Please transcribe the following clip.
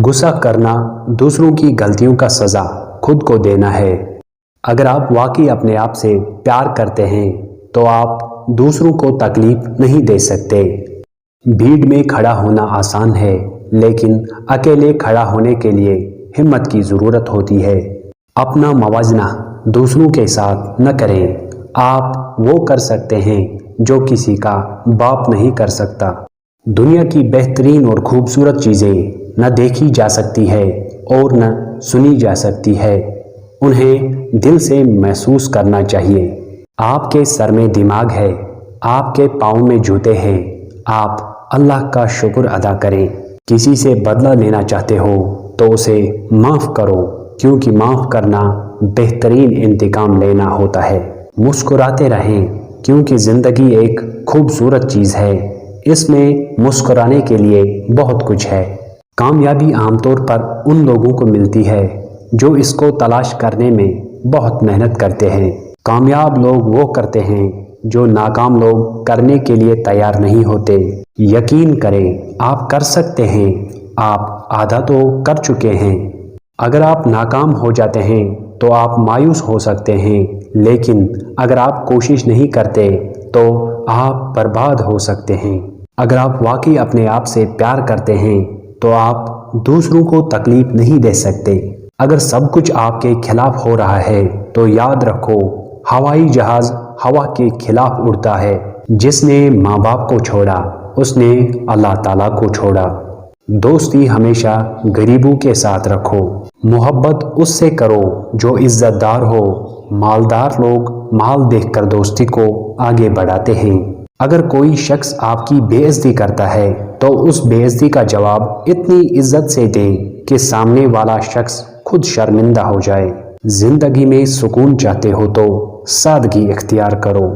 غصہ کرنا دوسروں کی غلطیوں کا سزا خود کو دینا ہے۔ اگر آپ واقعی اپنے آپ سے پیار کرتے ہیں تو آپ دوسروں کو تکلیف نہیں دے سکتے۔ بھیڑ میں کھڑا ہونا آسان ہے، لیکن اکیلے کھڑا ہونے کے لیے ہمت کی ضرورت ہوتی ہے۔ اپنا موازنہ دوسروں کے ساتھ نہ کریں۔ آپ وہ کر سکتے ہیں جو کسی کا باپ نہیں کر سکتا۔ دنیا کی بہترین اور خوبصورت چیزیں نہ دیکھی جا سکتی ہے اور نہ سنی جا سکتی ہے، انہیں دل سے محسوس کرنا چاہیے۔ آپ کے سر میں دماغ ہے، آپ کے پاؤں میں جوتے ہیں، آپ اللہ کا شکر ادا کریں۔ کسی سے بدلہ لینا چاہتے ہو تو اسے معاف کرو، کیونکہ معاف کرنا بہترین انتقام لینا ہوتا ہے۔ مسکراتے رہیں، کیونکہ زندگی ایک خوبصورت چیز ہے، اس میں مسکرانے کے لیے بہت کچھ ہے۔ کامیابی عام طور پر ان لوگوں کو ملتی ہے جو اس کو تلاش کرنے میں بہت محنت کرتے ہیں۔ کامیاب لوگ وہ کرتے ہیں جو ناکام لوگ کرنے کے لیے تیار نہیں ہوتے۔ یقین کریں، آپ کر سکتے ہیں، آپ آدھا تو کر چکے ہیں۔ اگر آپ ناکام ہو جاتے ہیں تو آپ مایوس ہو سکتے ہیں، لیکن اگر آپ کوشش نہیں کرتے تو آپ برباد ہو سکتے ہیں۔ اگر آپ واقعی اپنے آپ سے پیار کرتے ہیں تو آپ دوسروں کو تکلیف نہیں دے سکتے۔ اگر سب کچھ آپ کے خلاف ہو رہا ہے تو یاد رکھو، ہوائی جہاز ہوا کے خلاف اڑتا ہے۔ جس نے ماں باپ کو چھوڑا اس نے اللہ تعالیٰ کو چھوڑا۔ دوستی ہمیشہ غریبوں کے ساتھ رکھو۔ محبت اس سے کرو جو عزت دار ہو۔ مالدار لوگ مال دیکھ کر دوستی کو آگے بڑھاتے ہیں۔ اگر کوئی شخص آپ کی بے عزتی کرتا ہے تو اس بے عزتی کا جواب اتنی عزت سے دیں کہ سامنے والا شخص خود شرمندہ ہو جائے۔ زندگی میں سکون چاہتے ہو تو سادگی اختیار کرو۔